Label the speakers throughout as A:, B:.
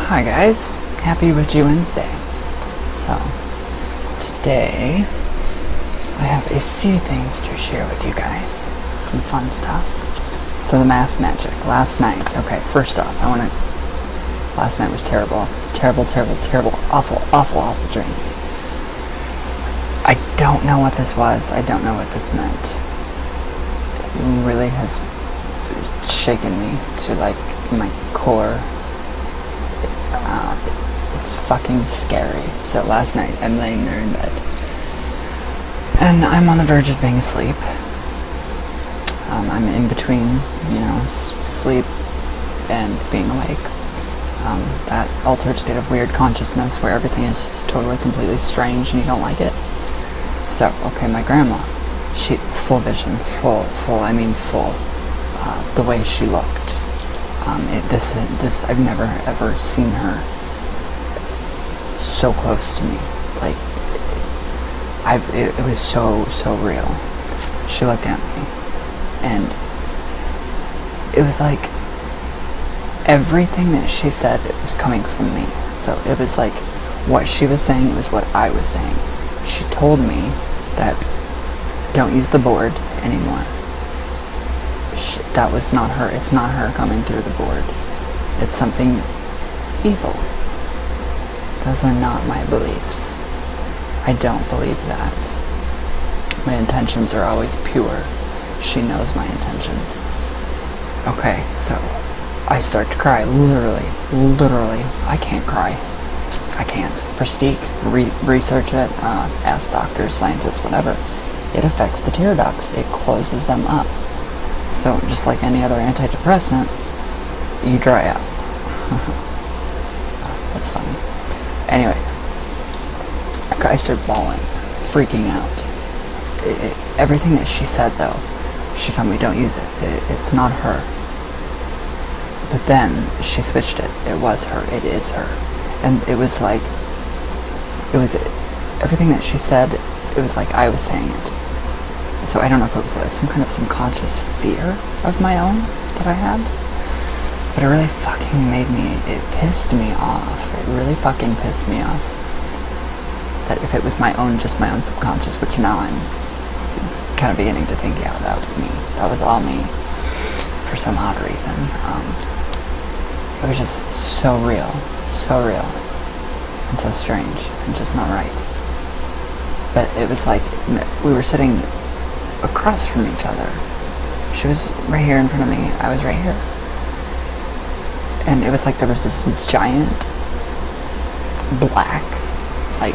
A: Hi guys, happy Witchy Wednesday. So, today I have a few things to share with you guys. Some fun stuff. So the mass magic, last night, okay, first off, last night was terrible. Terrible, awful dreams. I don't know what this was, I don't know what this meant. It really has shaken me to like my core. It's fucking scary. So last night I'm laying there in bed and I'm on the verge of being asleep. I'm in between, sleep and being awake. That altered state of weird consciousness where everything is totally, completely strange and you don't like it. So, okay, my grandma, she, full vision, full, the way she looked. I've never ever seen her so close to me. Like, it was so real. She looked at me, and it was like everything that she said was coming from me. So it was like what she was saying was what I was saying. She told me that don't use the board anymore. That was not her. It's not her coming through the board. It's something evil. Those are not my beliefs. I don't believe that. My intentions are always pure. She knows my intentions. Okay, so I start to cry. Literally. I can't cry. I can't. Prestige, research it, ask doctors, scientists, whatever. It affects the tear ducts. It closes them up. So, just like any other antidepressant, you dry out. That's funny. Anyways, I started bawling, freaking out. Everything that she said, though, she told me don't use it. It's not her. But then she switched it. It was her. It is her. And it was like, everything that she said, it was like I was saying it. So I don't know if it was some kind of subconscious fear of my own that I had, but it really fucking it pissed me off. It really fucking pissed me off. That if it was just my own subconscious, which now I'm kind of beginning to think, yeah, that was me. That was all me for some odd reason. It was just so real, and so strange, and just not right. But it was like we were sitting across from each other. She was right here in front of me. I was right here. And it was like there was this giant black, like,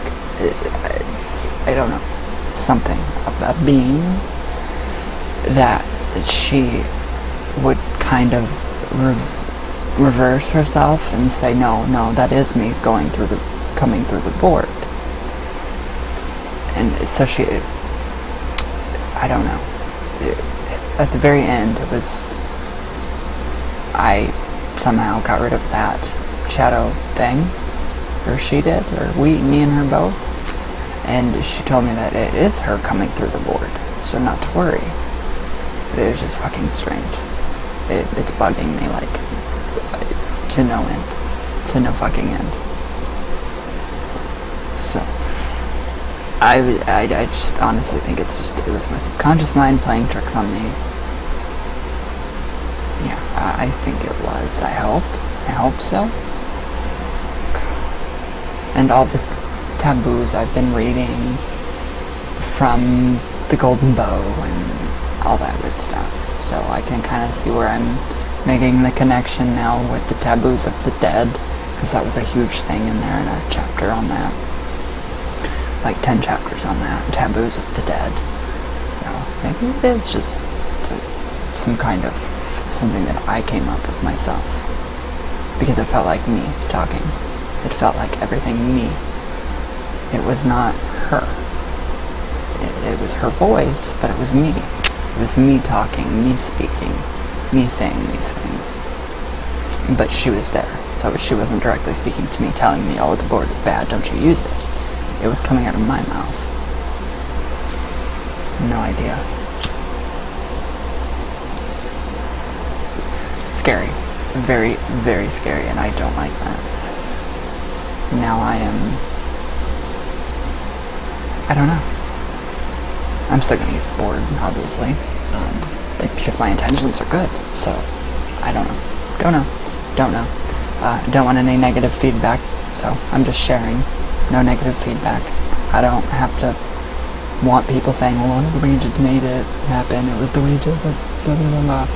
A: I don't know, something, a being that she would kind of reverse herself and say, no, that is me coming through the board. And so I don't know. At the very end, it was, I somehow got rid of that shadow thing, or she did, or me and her both, and she told me that it is her coming through the board, so not to worry. But it was just fucking strange. It's bugging me, like, to no end, to no fucking end. So, I just honestly think it was my subconscious mind playing tricks on me. Yeah, I think it was. I hope so. And all the taboos I've been reading from the Golden Bow and all that good stuff. So I can kind of see where I'm making the connection now with the taboos of the dead, because that was a huge thing in there, and a chapter on that. Like 10 chapters on that, taboos of the dead. So maybe it is just some kind of something that I came up with myself, because it felt like me talking. It felt like everything me. It was not her. It was her voice, but it was me. It was me talking, me speaking, me saying these things. But she was there, so she wasn't directly speaking to me, telling me, oh, the board is bad, don't you use it. It was coming out of my mouth. No idea. Scary. Very, very scary, and I don't like that. now I don't know. I'm still gonna use the board, obviously, because my intentions are good. So, I don't know. Don't know. Don't want any negative feedback, so I'm just sharing. No negative feedback. I don't have to want people saying, well, the Ouija made it happen. It was the Ouija that blah, blah, blah, blah.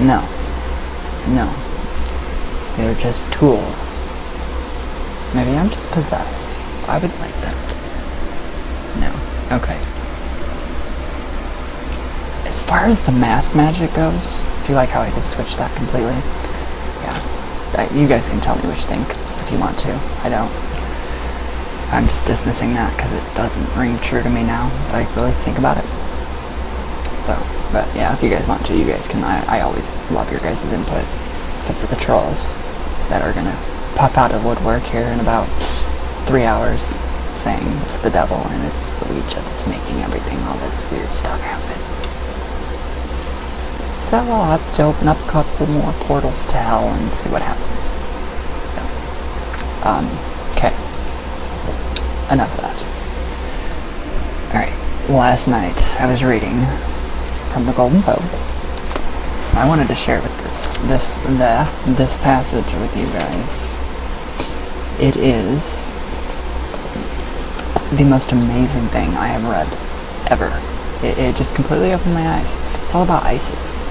A: No. They're just tools. Maybe I'm just possessed. I would like that. No. Okay. As far as the mass magic goes, do you like how I just switched that completely? Yeah. You guys can tell me what you think if you want to. I don't. I'm just dismissing that because it doesn't ring true to me now that I really think about it. So, but yeah, if you guys want to, you guys can. I always love your guys' input, except for the trolls that are gonna pop out of woodwork here in about 3 hours saying it's the devil and it's the Ouija that's making everything, all this weird stuff happen. So I'll have to open up a couple more portals to hell and see what happens. So, okay. Enough of that. Alright, last night I was reading from the Golden Bow. I wanted to share with this passage with you guys. It is the most amazing thing I have read ever. It just completely opened my eyes. It's all about Isis.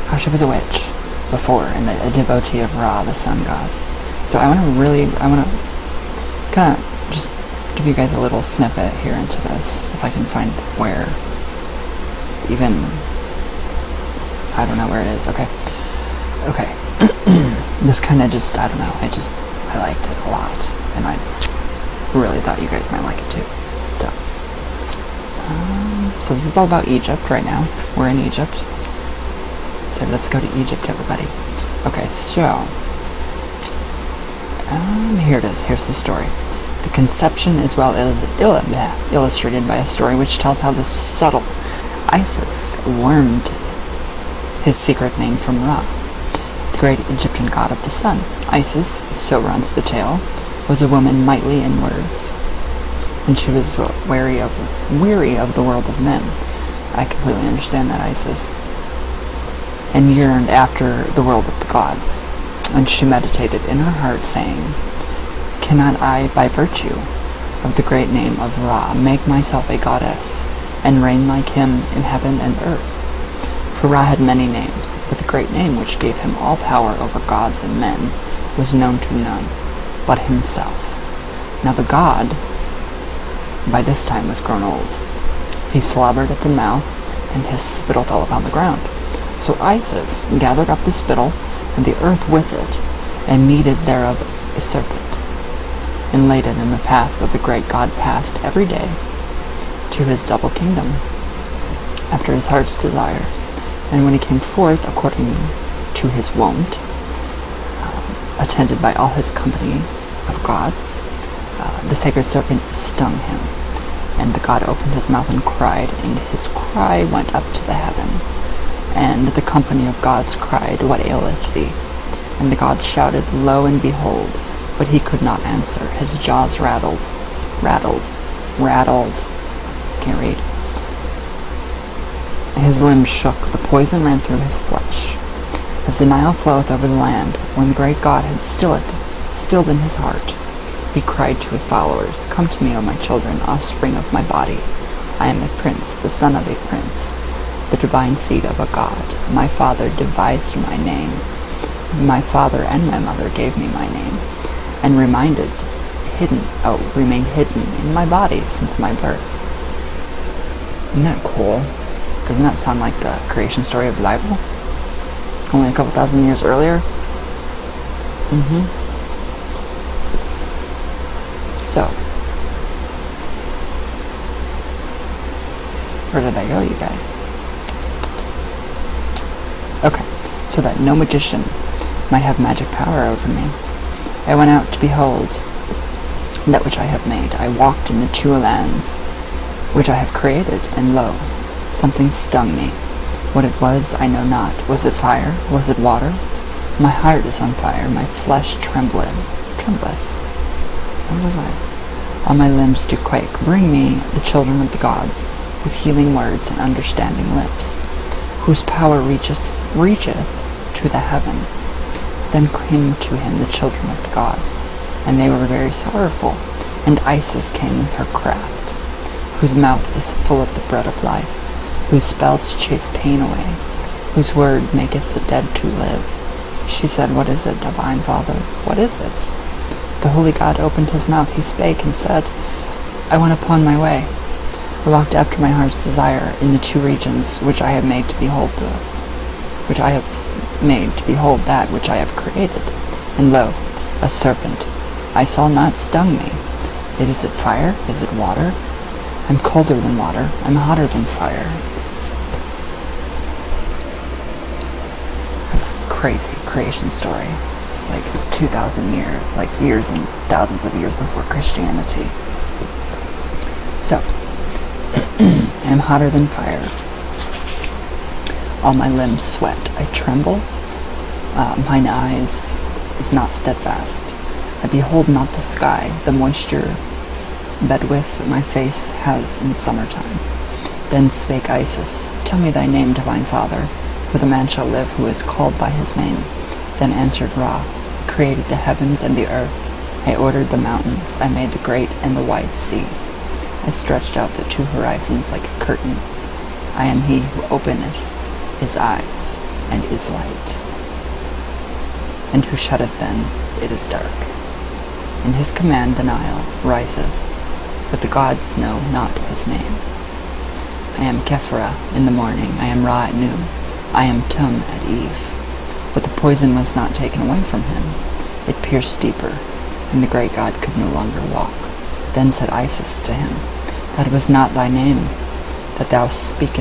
A: How she was a witch before and a devotee of Ra, the sun god. So I want to kind of just give you guys a little snippet here into this, if I can find where, even, I don't know where it is. Okay. This kind of just, I don't know, I liked it a lot, and I really thought you guys might like it too. So this is all about Egypt right now. We're in Egypt. So let's go to Egypt, everybody. Okay, so here it is. Here's the story. The conception is well illustrated by a story which tells how the subtle Isis learned his secret name from Ra, the great Egyptian god of the sun. Isis, so runs the tale, was a woman mighty in words, and she was weary of the world of men. I completely understand that, Isis. And yearned after the world of the gods. And she meditated in her heart, saying, cannot I, by virtue of the great name of Ra, make myself a goddess, and reign like him in heaven and earth? For Ra had many names, but the great name which gave him all power over gods and men was known to none but himself. Now the god, by this time, was grown old. He slobbered at the mouth, and his spittle fell upon the ground. So Isis gathered up the spittle, and the earth with it, and kneaded thereof a serpent, and laid it in the path where the great god passed every day to his double kingdom, after his heart's desire. And when he came forth according to his wont, attended by all his company of gods, the sacred serpent stung him, and the god opened his mouth and cried, and his cry went up to the heaven. And the company of gods cried, what aileth thee? And the god shouted, lo and behold, but he could not answer. His jaws rattled. Can't read. His limbs shook, the poison ran through his flesh. As the Nile floweth over the land, when the great god had stilled in his heart, he cried to his followers, come to me, O my children, offspring of my body. I am a prince, the son of a prince, the divine seed of a god. My father devised my name. My father and my mother gave me my name, and remained hidden in my body since my birth. Isn't that cool? Doesn't that sound like the creation story of the Bible? Only a couple thousand years earlier? So, where did I go, you guys? Okay, so that no magician might have magic power over me, I went out to behold that which I have made. I walked in the two lands which I have created, and lo, something stung me. What it was, I know not. Was it fire? Was it water? My heart is on fire, my flesh trembleth. Where was I? All my limbs do quake. Bring me the children of the gods, with healing words and understanding lips, whose power reacheth to the heaven. Then came to him the children of the gods, and they were very sorrowful. And Isis came with her craft, whose mouth is full of the bread of life, whose spells chase pain away, whose word maketh the dead to live. She said, What is it, divine Father? What is it? The holy God opened his mouth. He spake and said, I went upon my way. I walked after my heart's desire in the two regions which I have made to behold that which I have created. And lo, a serpent I saw not stung me. Is it fire? Is it water? I'm colder than water. I'm hotter than fire. That's crazy creation story. Like 2,000 years, like years and thousands of years before Christianity. So, I am hotter than fire. All my limbs sweat. I tremble. Mine eyes is not steadfast. I behold not the sky, the moisture bedwith my face has in summertime. Then spake Isis, Tell me thy name, divine Father, for the man shall live who is called by his name. Then answered Ra, I created the heavens and the earth. I ordered the mountains. I made the great and the wide sea. I stretched out the two horizons like a curtain. I am he who openeth his eyes and is light, and who shutteth then it is dark. In his command the Nile riseth, but the gods know not his name. I am Kephra in the morning, I am Ra at noon, I am Tum at eve. But the poison was not taken away from him. It pierced deeper, and the great god could no longer walk. Then said Isis to him, That was not thy name, that thou speakest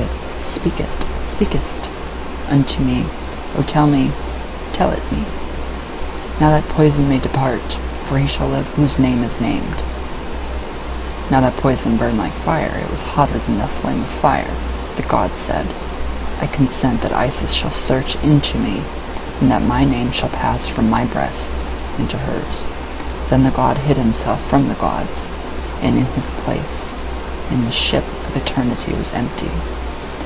A: unto me. O tell it me. Now that poison may depart, for he shall live whose name is named. Now that poison burned like fire, it was hotter than the flame of fire. The god said, I consent that Isis shall search into me, and that my name shall pass from my breast into hers. Then the god hid himself from the gods, and in his place, in the ship of eternity was empty.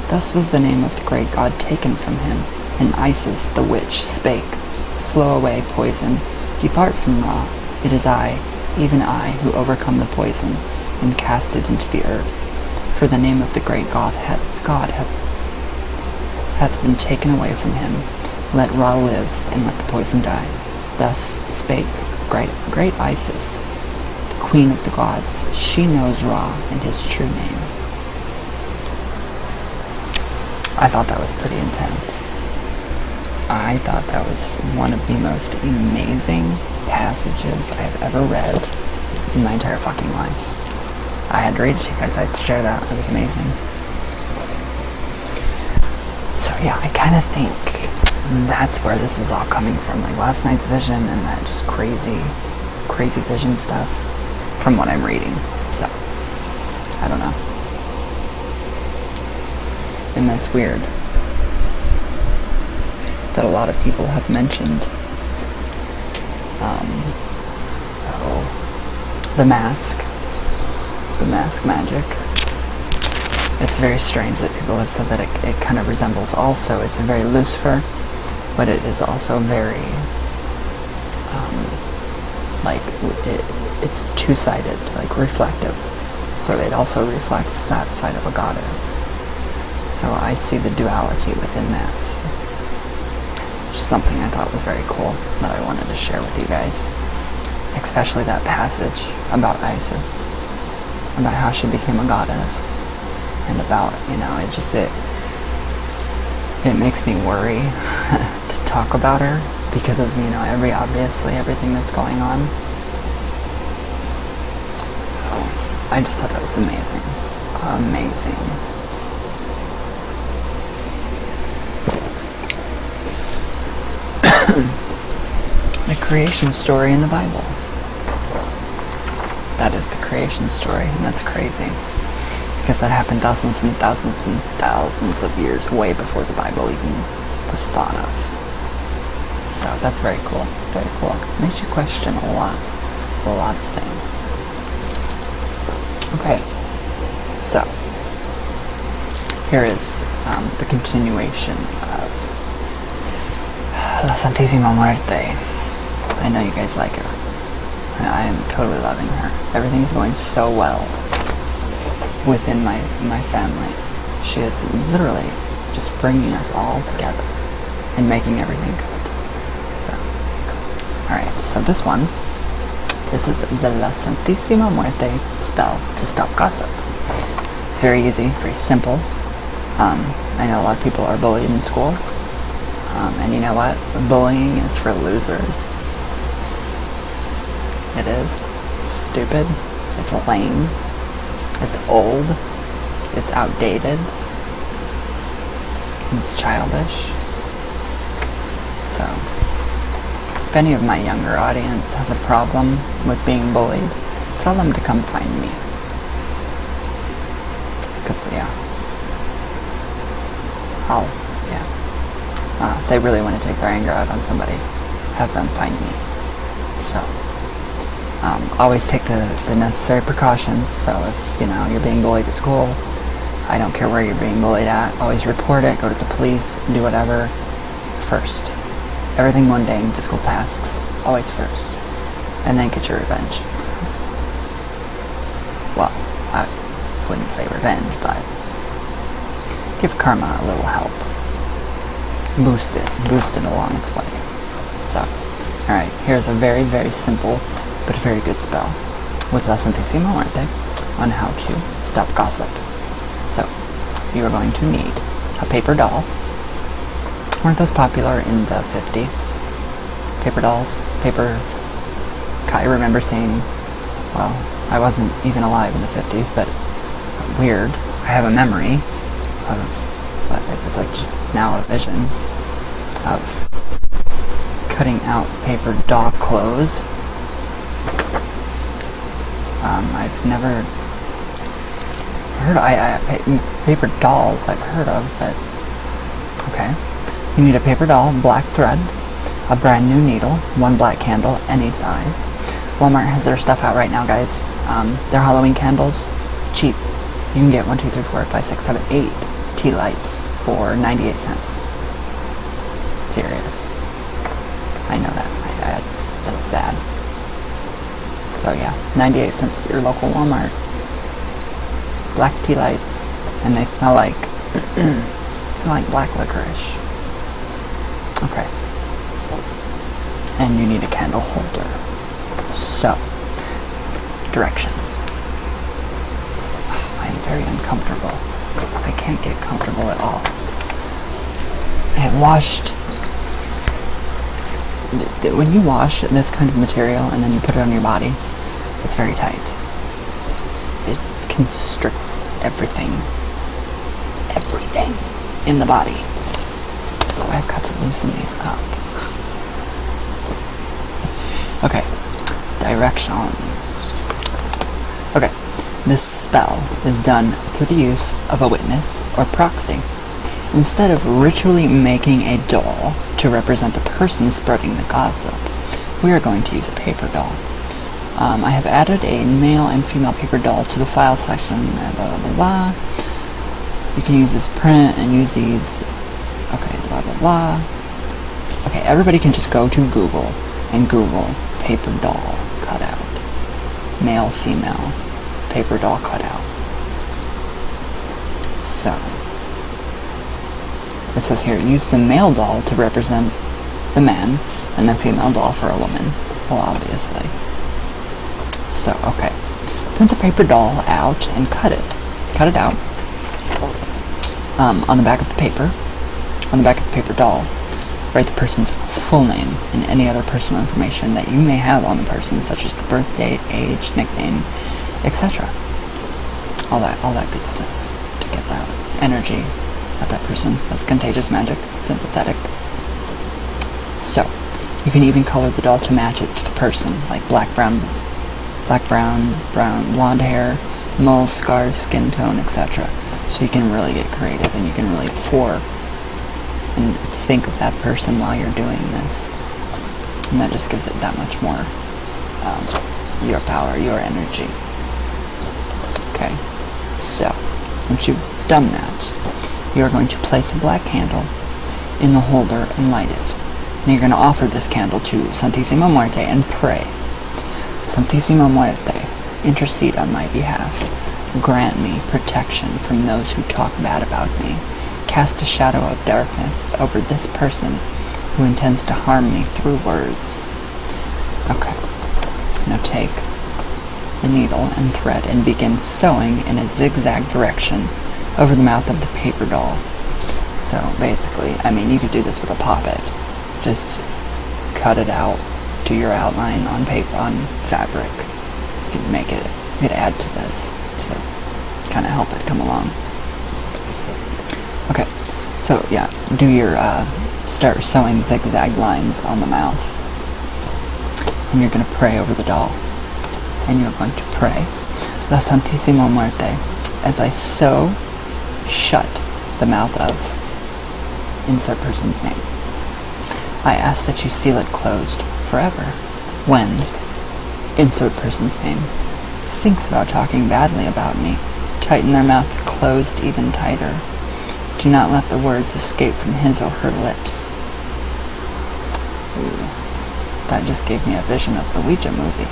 A: Thus was the name of the great god taken from him, and Isis the witch spake, Flow away, poison, depart from Ra. It is I, even I, who overcome the poison, and cast it into the earth. For the name of the great god hath been taken away from him. Let Ra live, and let the poison die. Thus spake great Isis, the queen of the gods. She knows Ra and his true name. I thought that was pretty intense. I thought that was one of the most amazing passages I have ever read in my entire fucking life. I had to read it to you guys. I had to share that. It was amazing. So yeah, I kind of think that's where this is all coming from. Like last night's vision and that just crazy vision stuff from what I'm reading. So, I don't know. And that's weird that a lot of people have mentioned the mask magic. It's very strange that people have said that it kind of resembles also, it's very Lucifer, but it is also very it's two-sided, like reflective, so it also reflects that side of a goddess. So I see the duality within that. Just something I thought was very cool that I wanted to share with you guys. Especially that passage about Isis, about how she became a goddess, and about, it makes me worry to talk about her because of, obviously everything that's going on. So I just thought that was amazing. Amazing. The creation story in the Bible. That is the creation story, and that's crazy. Because that happened thousands and thousands and thousands of years, way before the Bible even was thought of. So that's very cool. Very cool. Makes you question a lot. a lot of things. Okay, so here is the continuation of La Santisima Muerte. I know you guys like her. I am totally loving her. Everything's going so well within my family. She is literally just bringing us all together and making everything good. So, alright, so this is the La Santisima Muerte spell to stop gossip. It's very easy, very simple. I know a lot of people are bullied in school. And you know what? Bullying is for losers. It is. It's stupid. It's lame. It's old. It's outdated. It's childish. So, if any of my younger audience has a problem with being bullied, tell them to come find me. Because, if they really want to take their anger out on somebody, have them find me. So, always take the necessary precautions. So if, you're being bullied at school, I don't care where you're being bullied at, always report it, go to the police, do whatever first. Everything mundane, physical tasks, always first. And then get your revenge. Well, I wouldn't say revenge, but give karma a little help. Boost it along its way. So, alright, here's a very, very simple but very good spell with La Santisima Muerte on how to stop gossip. So, you are going to need a paper doll. Weren't those popular in the 50s? Paper dolls? I remember seeing, well, I wasn't even alive in the 50s, but weird. I have a memory of, it was like just now a vision of cutting out paper doll clothes. I've never heard, paper dolls I've heard of, but okay. You need a paper doll, black thread, a brand new needle, one black candle, any size. Walmart has their stuff out right now, guys. Their Halloween candles, cheap. You can get 1, 2, 3, 4, 5, 6, 7, 8 tea lights for 98 cents. Serious. I know that. That's sad. So yeah, 98 cents at your local Walmart. Black tea lights, and they smell like black licorice. Okay. And you need a candle holder. So, directions. I'm very uncomfortable. I can't get comfortable at all. I washed. When you wash this kind of material and then you put it on your body, it's very tight. It constricts everything in the body. So I've got to loosen these up. Okay, directions. Okay, this spell is done through the use of a witness or proxy. Instead of ritually making a doll to represent the person spreading the gossip, we are going to use a paper doll. I have added a male and female paper doll to the file section, blah, blah, blah, blah. You can use this print and use these, okay, blah, blah, blah. Okay, everybody can just go to Google and Google paper doll cutout. Male, female, paper doll cutout. So, it says here, use the male doll to represent the man, and the female doll for a woman. Well, obviously. So, okay. Print the paper doll out and cut it. Cut it out. On the back of the paper, on the back of the paper doll, write the person's full name and any other personal information that you may have on the person, such as the birth date, age, nickname, etc. All that good stuff to get that energy at that person. That's contagious magic, sympathetic. So, you can even color the doll to match it to the person, like black, brown, blonde hair, moles, scars, skin tone, etc. So you can really get creative and you can really pour and think of that person while you're doing this. And that just gives it that much more your power, your energy. Okay, so once you've done that, you're going to place a black candle in the holder and light it. And you're going to offer this candle to Santisima Muerte and pray. Santisima Muerte, intercede on my behalf. Grant me protection from those who talk bad about me. Cast a shadow of darkness over this person who intends to harm me through words. Okay, now take the needle and thread and begin sewing in a zigzag direction over the mouth of the paper doll. So basically, I mean, you could do this with a poppet. Just cut it out, do your outline on paper, on fabric. You could make it, you could add to this to kind of help it come along. Okay, so yeah, do your, start sewing zigzag lines on the mouth. And you're going to pray over the doll. And you're going to pray, La Santisima Muerte, as I sew shut the mouth of insert person's name. I ask that you seal it closed forever when insert person's name thinks about talking badly about me. Tighten their mouth closed even tighter. Do not let the words escape from his or her lips. Ooh, that just gave me a vision of the Ouija movie.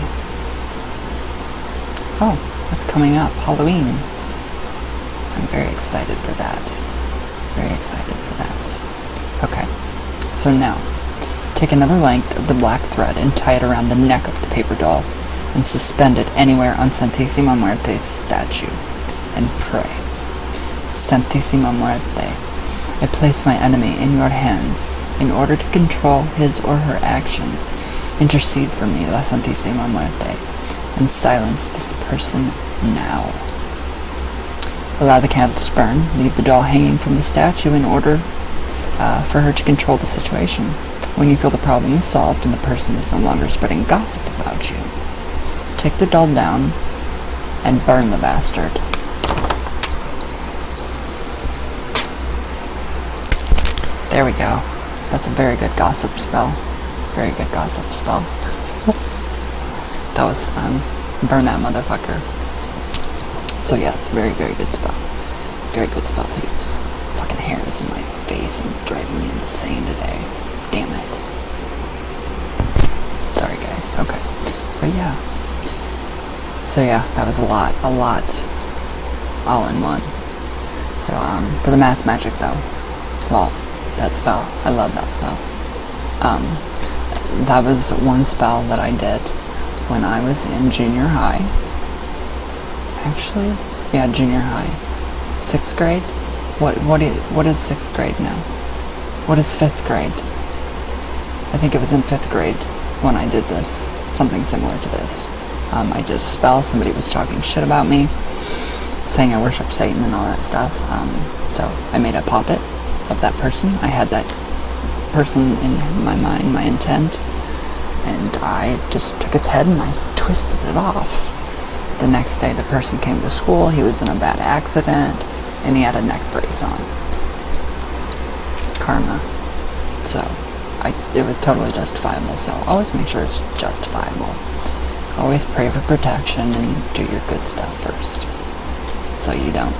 A: Oh, that's coming up, Halloween. I'm very excited for that. Very excited for that. Okay, so now, take another length of the black thread and tie it around the neck of the paper doll and suspend it anywhere on Santisima Muerte's statue and pray. Santisima Muerte, I place my enemy in your hands in order to control his or her actions. Intercede for me, La Santisima Muerte, and silence this person now. Allow the candle to burn. Leave the doll hanging from the statue in order for her to control the situation. When you feel the problem is solved and the person is no longer spreading gossip about you, take the doll down and burn the bastard. There we go. That's a very good gossip spell. Very good gossip spell. That was fun. Burn that motherfucker. So yes, very, very good spell. Very good spell to use. Fucking hair is in my face and driving me insane today. Damn it. Sorry guys, okay. But yeah. So yeah, that was a lot. All in one. So for the mass magic though, well, that spell, I love that spell. That was one spell that I did when I was in junior high. Actually, yeah, junior high. 6th grade? What is 6th grade now? What is 5th grade? I think it was in 5th grade when I did this, something similar to this. I did a spell, somebody was talking shit about me, saying I worship Satan and all that stuff. So I made a puppet of that person. I had that person in my mind, my intent, and I just took its head and I twisted it off. The next day the person came to school, he was in a bad accident, and he had a neck brace on. Karma. So, it was totally justifiable, so always make sure it's justifiable. Always pray for protection and do your good stuff first, so you don't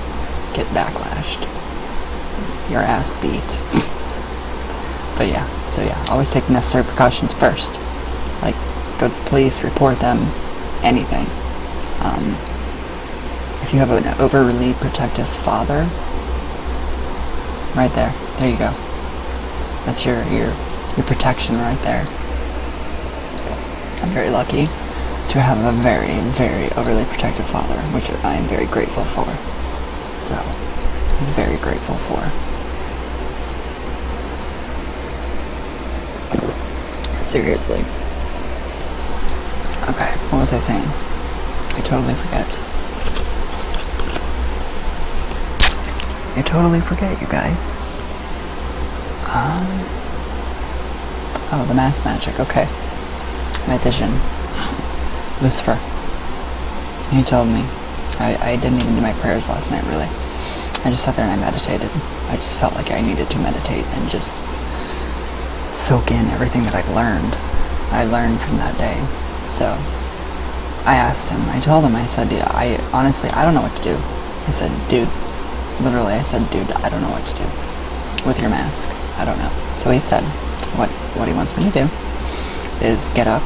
A: get backlashed. Your ass beat. But yeah, so yeah, always take necessary precautions first. Like, go to the police, report them, anything. If you have an overly protective father, right there you go. That's your protection right there. I'm very lucky to have a very, very overly protective father, which I am very grateful for. So, very grateful for. Seriously. Okay, what was I saying? I totally forget. I totally forget, you guys. Oh, the mass magic, okay. My vision. Lucifer. He told me. I didn't even do my prayers last night, really. I just sat there and I meditated. I just felt like I needed to meditate and just soak in everything that I've learned. I learned from that day. So, I asked him, I told him, I said, yeah, I honestly, I don't know what to do. I said, dude, literally, I said, dude, I don't know what to do with your mask. I don't know. So he said, what he wants me to do is get up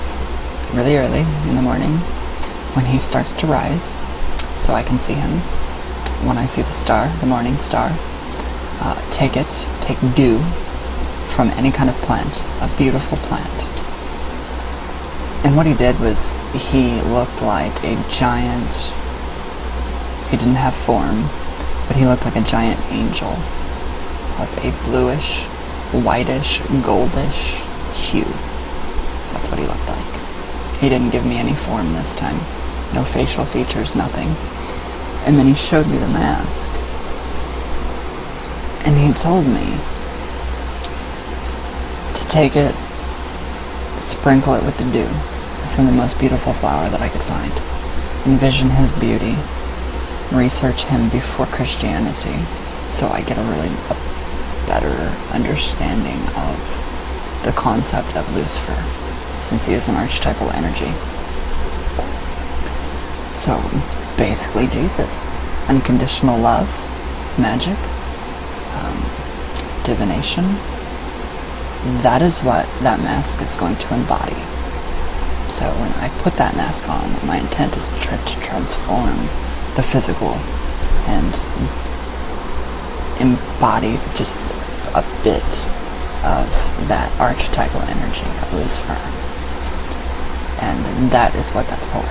A: really early in the morning when he starts to rise, so I can see him. When I see the star, the morning star, take dew from any kind of plant, a beautiful plant. And what he did was, he looked like a giant, he didn't have form, but he looked like a giant angel of a bluish, whitish, goldish hue. That's what he looked like. He didn't give me any form this time. No facial features, nothing. And then he showed me the mask. And he told me to take it, sprinkle it with the dew from the most beautiful flower that I could find. Envision his beauty. Research him before Christianity, so I get a better understanding of the concept of Lucifer, since he is an archetypal energy. So, basically Jesus. Unconditional love, magic, divination. That is what that mask is going to embody. So when I put that mask on, my intent is to try to transform the physical and embody just a bit of that archetypal energy of Lucifer. And that is what that's for.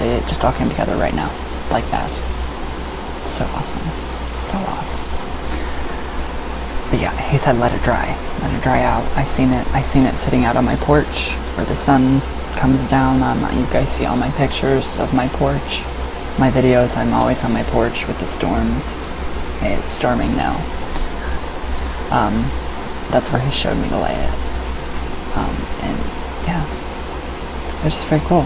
A: It just all came together right now, like that. So awesome. So awesome. But yeah, he said let it dry out. I seen it sitting out on my porch where the sun comes down. You guys see all my pictures of my porch, my videos. I'm always on my porch with the storms. Hey, it's storming now. That's where he showed me to lay it. And yeah, it was just very cool.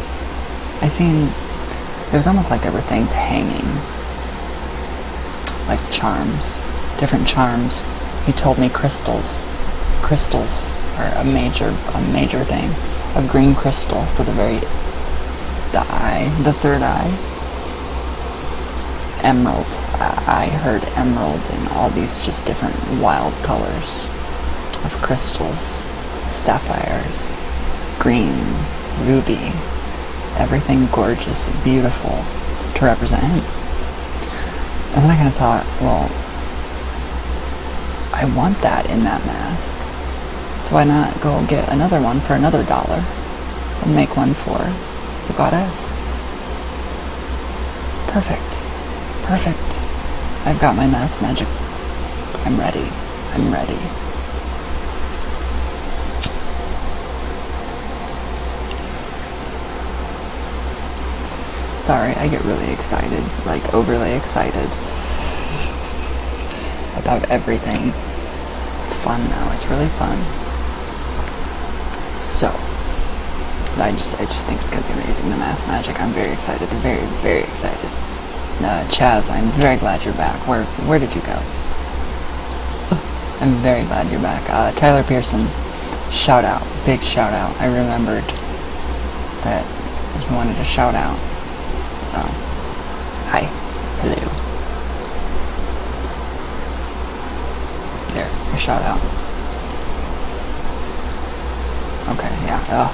A: It was almost like there were things hanging, like charms, different charms. He told me crystals are a major thing. A green crystal for the third eye. Emerald. I heard emerald and all these just different wild colors of crystals, sapphires, green, ruby, everything gorgeous, beautiful to represent him. And then I kind of thought, well, I want that in that mask. So why not go get another one for another $1 and make one for the goddess? Perfect. I've got my mask magic. I'm ready. Sorry, I get really excited, like overly excited about everything. It's fun now. It's really fun. So, I just think it's gonna be amazing. The mask magic. I'm very excited. Very, very excited. Chaz, I'm very glad you're back. Where did you go? I'm very glad you're back. Tyler Pearson, shout out, big shout out. I remembered that you wanted a shout out. So, hi, hello. There, a shout out. Okay, yeah. Oh,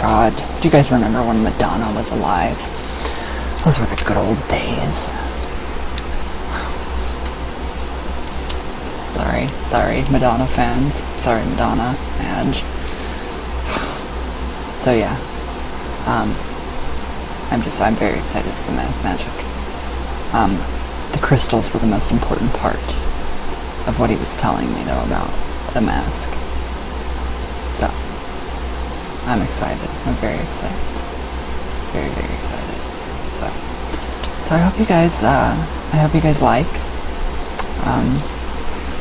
A: God. Do you guys remember when Madonna was alive? Those were the good old days. Sorry, Madonna fans. Sorry, Madonna, Madge. So yeah, I'm very excited for the mask magic. The crystals were the most important part of what he was telling me though about the mask. So, I'm excited. I'm very excited. Very, very excited. So I hope you guys like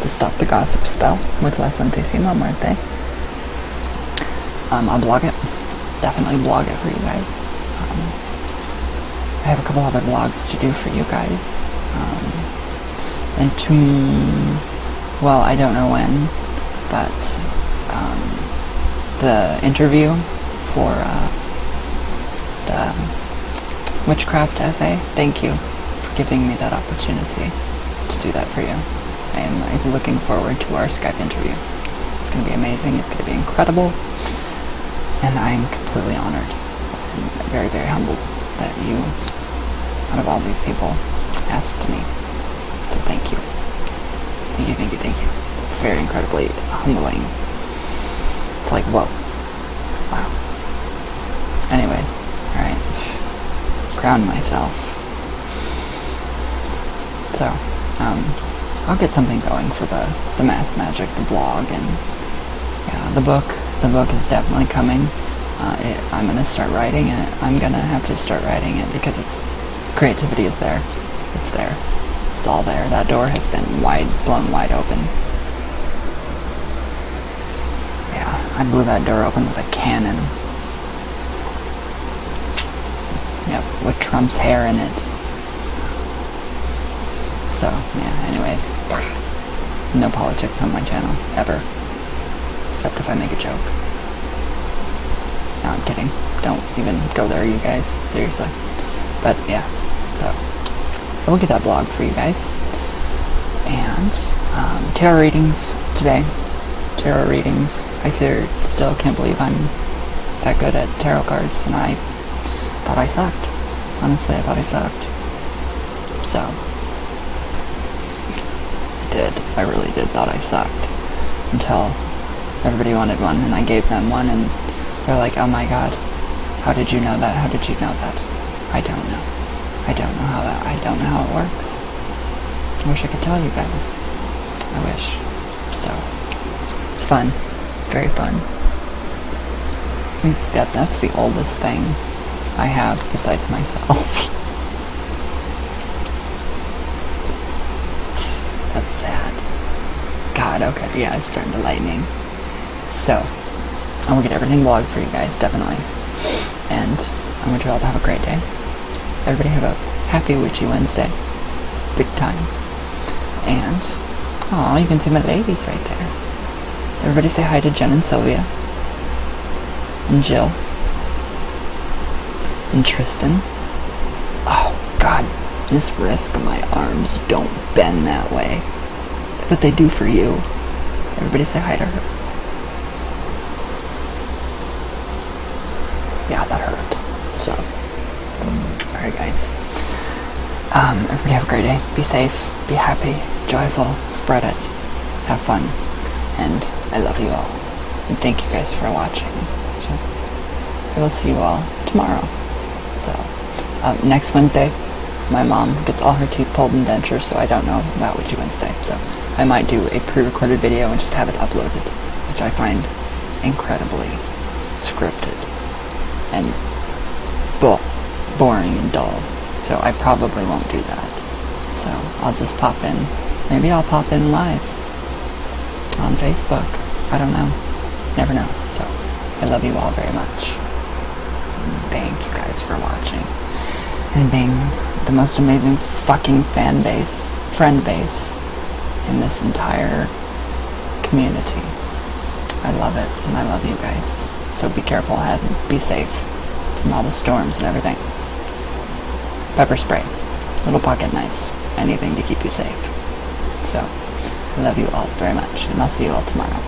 A: the Stop the Gossip spell with La Santisima Muerte. I'll blog it. Definitely blog it for you guys. I have a couple other vlogs to do for you guys. And well, I don't know when, but the interview for witchcraft essay. Thank you for giving me that opportunity to do that for you. I am looking forward to our Skype interview. It's going to be amazing. It's going to be incredible. And I am completely honored and very, very humbled that you, out of all these people, asked me. So thank you. Thank you, thank you, thank you. It's very incredibly humbling. It's like, whoa. Wow. Anyway, alright. Ground myself. So, I'll get something going for the Mass Magick, the blog, and yeah, the book. The book is definitely coming. I'm gonna start writing it. I'm gonna have to start writing it because creativity is there. It's there. It's all there. That door has been blown wide open. Yeah, I blew that door open with a cannon. Yep, with Trump's hair in it. So, yeah, anyways. No politics on my channel, ever. Except if I make a joke. No, I'm kidding. Don't even go there, you guys. Seriously. But, yeah. So, I will get that blog for you guys. And, tarot readings today. Tarot readings. I still can't believe I'm that good at tarot cards, and I thought I sucked. Honestly, I thought I sucked. So, I really did thought I sucked. Until everybody wanted one, and I gave them one, and they're like, oh my god, how did you know that? How did you know that? I don't know. I don't know how it works. I wish I could tell you guys. I wish. So, it's fun. Very fun. I think that's the oldest thing I have besides myself. That's sad. God, okay, yeah, it's starting to lightning. So, I will get everything blogged for you guys, definitely. And I want you all to have a great day. Everybody have a happy Witchy Wednesday. Big time. And, oh, you can see my ladies right there. Everybody say hi to Jen and Sylvia. And Jill. And Tristan. Oh, God. This wrist of my arms don't bend that way. But they do for you. Everybody say hi to her. Yeah, that hurt. So, alright guys. Everybody have a great day. Be safe, be happy, joyful, spread it, have fun, and I love you all. And thank you guys for watching. So, I will see you all tomorrow. So, next Wednesday, my mom gets all her teeth pulled in dentures, so I don't know about Witchy Wednesday. So, I might do a pre-recorded video and just have it uploaded, which I find incredibly scripted and boring and dull. So I probably won't do that. So I'll just pop in. Maybe I'll pop in live on Facebook. I don't know. Never know. So I love you all very much. Thank you guys for watching and being the most amazing fucking friend base in this entire community. I love it, and I love you guys. So be careful and be safe from all the storms and everything. Pepper spray, little pocket knives, anything to keep you safe. So, I love you all very much, and I'll see you all tomorrow.